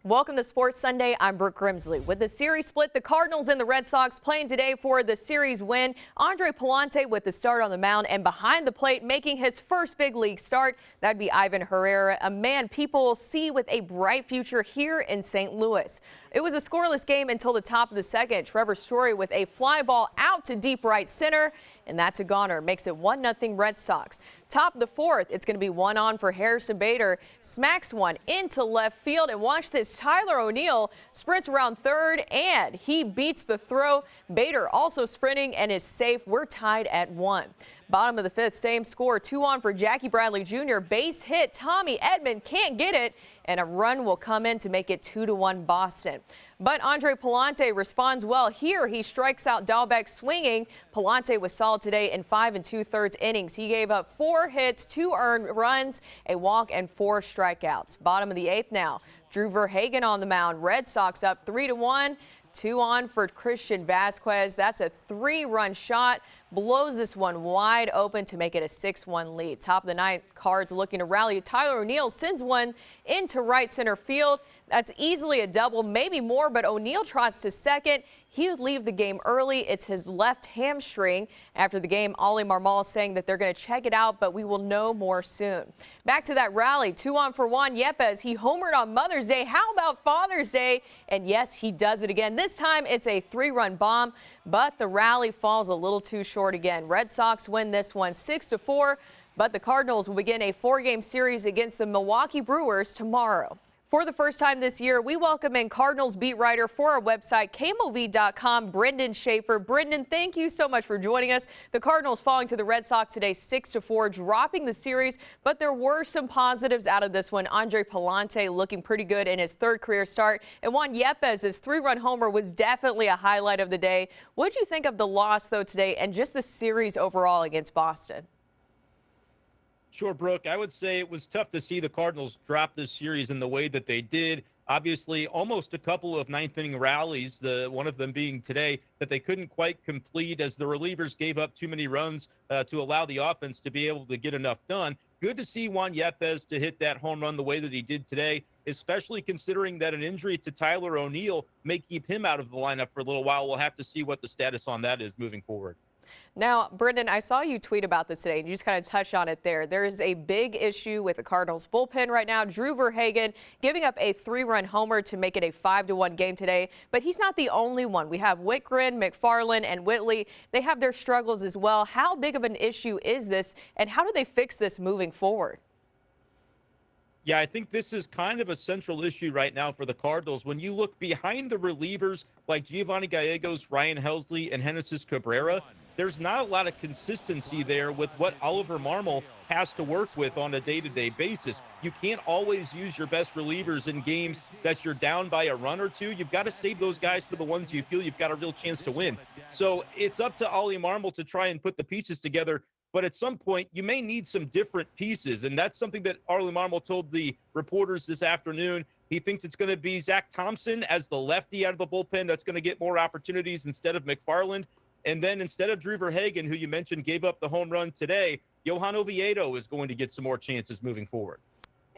Welcome to Sports Sunday. I'm Brooke Grimsley. With the series split, the Cardinals and the Red Sox playing today for the series win. Andre Pallante with the start on the mound and behind the plate making his first big league start. That'd be Ivan Herrera, a man people will see with a bright future here in St. Louis. It was a scoreless game until the top of the second. Trevor Story with a fly ball out to deep right center, and that's a goner. Makes it 1-0 Red Sox. Top of the fourth, it's going to be one on for Harrison Bader. Smacks one into left field, and watch this. Tyler O'Neill sprints around third, and he beats the throw. Bader also sprinting and is safe. We're tied at 1. Bottom of the fifth, same score. 2 on for Jackie Bradley Jr. Base hit. Tommy Edman can't get it, and a run will come in to make it 2-1 Boston. But Andre Pallante responds well. Here he strikes out Dahlbeck swinging. Pallante was solid today in 5 2/3 innings. He gave up 4 hits, 2 earned runs, a walk, and 4 strikeouts. Bottom of the eighth now. Drew Verhagen on the mound. Red Sox up 3-1. 2 on for Christian Vasquez. That's a 3-run shot. Blows this one wide open to make it a 6-1 lead. Top of the ninth, Cards looking to rally. Tyler O'Neill sends one into right center field. That's easily a double, maybe more, but O'Neill trots to second. He would leave the game early. It's his left hamstring. After the game, Ollie Marmol saying that they're going to check it out, but we will know more soon. Back to that rally, 2 on for Juan Yepez. He homered on Mother's Day. How about Father's Day? And yes, he does it again. This time it's a 3-run bomb, but the rally falls a little too short again. Red Sox win this one 6-4, but the Cardinals will begin a 4-game series against the Milwaukee Brewers tomorrow. For the first time this year, we welcome in Cardinals beat writer for our website, KMOV.com, Brendan Schaefer. Brendan, thank you so much for joining us. The Cardinals falling to the Red Sox today 6-4, dropping the series, but there were some positives out of this one. Andre Pallante looking pretty good in his 3rd career start, and Juan Yepez's 3-run homer was definitely a highlight of the day. What did you think of the loss, though, today, and just the series overall against Boston? Sure, Brooke. I would say it was tough to see the Cardinals drop this series in the way that they did. Obviously, almost a couple of ninth-inning rallies, one of them being today, that they couldn't quite complete as the relievers gave up too many runs to allow the offense to be able to get enough done. Good to see Juan Yepez to hit that home run the way that he did today, especially considering that an injury to Tyler O'Neill may keep him out of the lineup for a little while. We'll have to see what the status on that is moving forward. Now, Brendan, I saw you tweet about this today, and you just kind of touched on it there. There is a big issue with the Cardinals bullpen right now. Drew Verhagen giving up a 3-run homer to make it a 5-1 game today, but he's not the only one. We have Whitgren, McFarland, and Whitley. They have their struggles as well. How big of an issue is this, and how do they fix this moving forward? Yeah, I think this is kind of a central issue right now for the Cardinals. When you look behind the relievers like Giovanni Gallegos, Ryan Helsley, and Genesis Cabrera, there's not a lot of consistency there with what Oliver Marmol has to work with on a day-to-day basis. You can't always use your best relievers in games that you're down by a run or two. You've got to save those guys for the ones you feel you've got a real chance to win. So it's up to Ollie Marmol to try and put the pieces together. But at some point, you may need some different pieces. And that's something that Ollie Marmol told the reporters this afternoon. He thinks it's going to be Zach Thompson as the lefty out of the bullpen that's going to get more opportunities instead of McFarland. And then instead of Drew Verhagen, who you mentioned gave up the home run today, Johan Oviedo is going to get some more chances moving forward.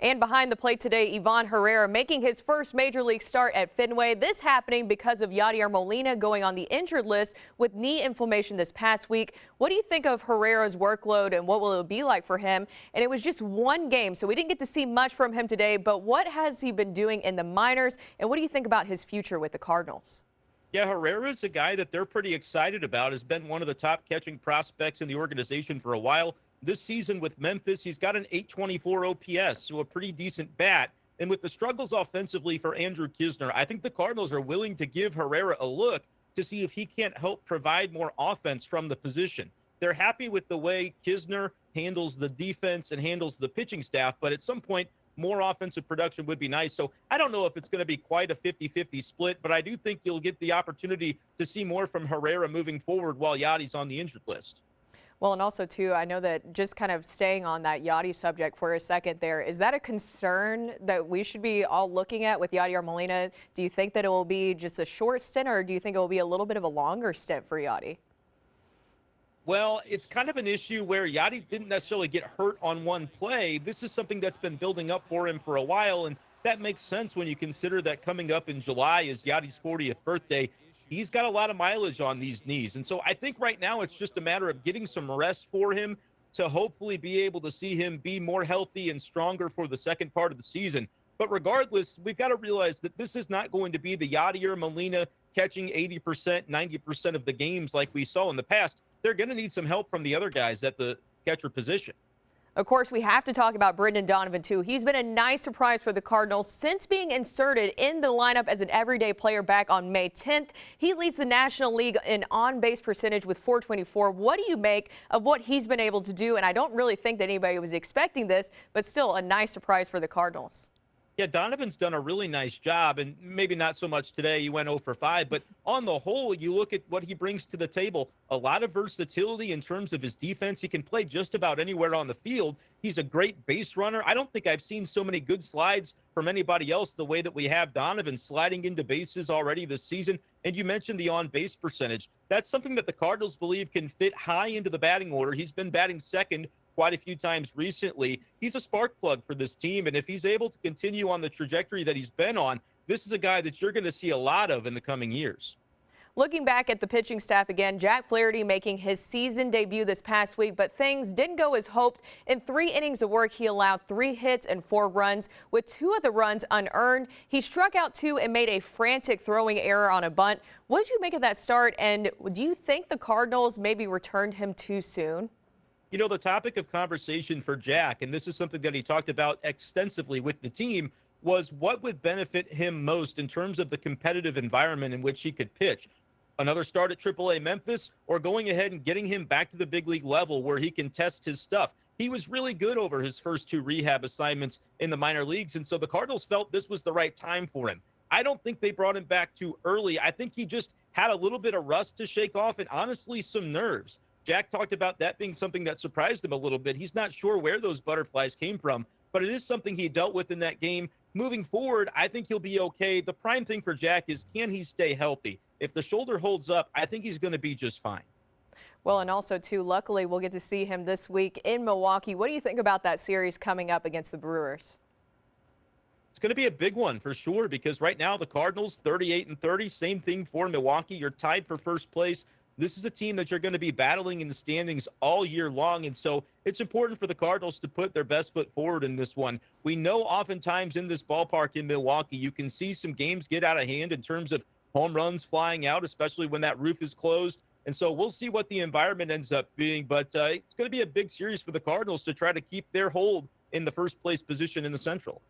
And behind the plate today, Ivan Herrera making his first major league start at Fenway. This happening because of Yadier Molina going on the injured list with knee inflammation this past week. What do you think of Herrera's workload and what will it be like for him? And it was just one game, so we didn't get to see much from him today. But what has he been doing in the minors? And what do you think about his future with the Cardinals? Yeah, Herrera's a guy that they're pretty excited about, has been one of the top catching prospects in the organization for a while. This season with Memphis, he's got an .824 OPS, so a pretty decent bat. And with the struggles offensively for Andrew Knizner, I think the Cardinals are willing to give Herrera a look to see if he can't help provide more offense from the position. They're happy with the way Knizner handles the defense and handles the pitching staff, but at some point, more offensive production would be nice. So I don't know if it's going to be quite a 50-50 split, but I do think you'll get the opportunity to see more from Herrera moving forward while Yadi's on the injured list. Well, and also, too, I know that just kind of staying on that Yadi subject for a second there, is that a concern that we should be all looking at with Yadier Molina? Do you think that it will be just a short stint, or do you think it will be a little bit of a longer stint for Yadi? Well, it's kind of an issue where Yadi didn't necessarily get hurt on one play. This is something that's been building up for him for a while, and that makes sense when you consider that coming up in July is Yadi's 40th birthday. He's got a lot of mileage on these knees. And so I think right now it's just a matter of getting some rest for him to hopefully be able to see him be more healthy and stronger for the second part of the season. But regardless, we've got to realize that this is not going to be the Yadi or Molina catching 80%, 90% of the games like we saw in the past. They're going to need some help from the other guys at the catcher position. Of course, we have to talk about Brendan Donovan, too. He's been a nice surprise for the Cardinals since being inserted in the lineup as an everyday player back on May 10th. He leads the National League in on-base percentage with .424. What do you make of what he's been able to do? And I don't really think that anybody was expecting this, but still a nice surprise for the Cardinals. Yeah, Donovan's done a really nice job, and maybe not so much today. He went 0 for 5, but on the whole, you look at what he brings to the table. A lot of versatility in terms of his defense. He can play just about anywhere on the field. He's a great base runner. I don't think I've seen so many good slides from anybody else the way that we have Donovan sliding into bases already this season. And you mentioned the on-base percentage. That's something that the Cardinals believe can fit high into the batting order. He's been batting second quite a few times recently. He's a spark plug for this team, and if he's able to continue on the trajectory that he's been on, this is a guy that you're going to see a lot of in the coming years. Looking back at the pitching staff again, Jack Flaherty making his season debut this past week, but things didn't go as hoped. In 3 innings of work, he allowed 3 hits and 4 runs, with 2 of the runs unearned. He struck out 2 and made a frantic throwing error on a bunt. What did you make of that start, and do you think the Cardinals maybe returned him too soon? You know, the topic of conversation for Jack, and this is something that he talked about extensively with the team, was what would benefit him most in terms of the competitive environment in which he could pitch. Another start at AAA Memphis, or going ahead and getting him back to the big league level where he can test his stuff. He was really good over his first 2 rehab assignments in the minor leagues, and so the Cardinals felt this was the right time for him. I don't think they brought him back too early. I think he just had a little bit of rust to shake off and honestly some nerves. Jack talked about that being something that surprised him a little bit. He's not sure where those butterflies came from, but it is something he dealt with in that game. Moving forward, I think he'll be okay. The prime thing for Jack is, can he stay healthy? If the shoulder holds up, I think he's going to be just fine. Well, and also, too, luckily, we'll get to see him this week in Milwaukee. What do you think about that series coming up against the Brewers? It's going to be a big one for sure, because right now the Cardinals 38-30, same thing for Milwaukee. You're tied for first place. This is a team that you're going to be battling in the standings all year long, and so it's important for the Cardinals to put their best foot forward in this one. We know oftentimes in this ballpark in Milwaukee, you can see some games get out of hand in terms of home runs flying out, especially when that roof is closed. And so we'll see what the environment ends up being, but it's going to be a big series for the Cardinals to try to keep their hold in the first place position in the Central.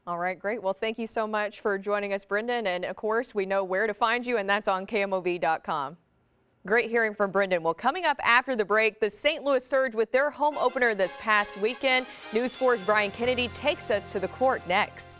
All right, great. Well, thank you so much for joining us, Brendan. And of course, we know where to find you, and that's on KMOV.com. Great hearing from Brendan. Well, coming up after the break, the St. Louis Surge with their home opener this past weekend. News 4's Brian Kennedy takes us to the court next.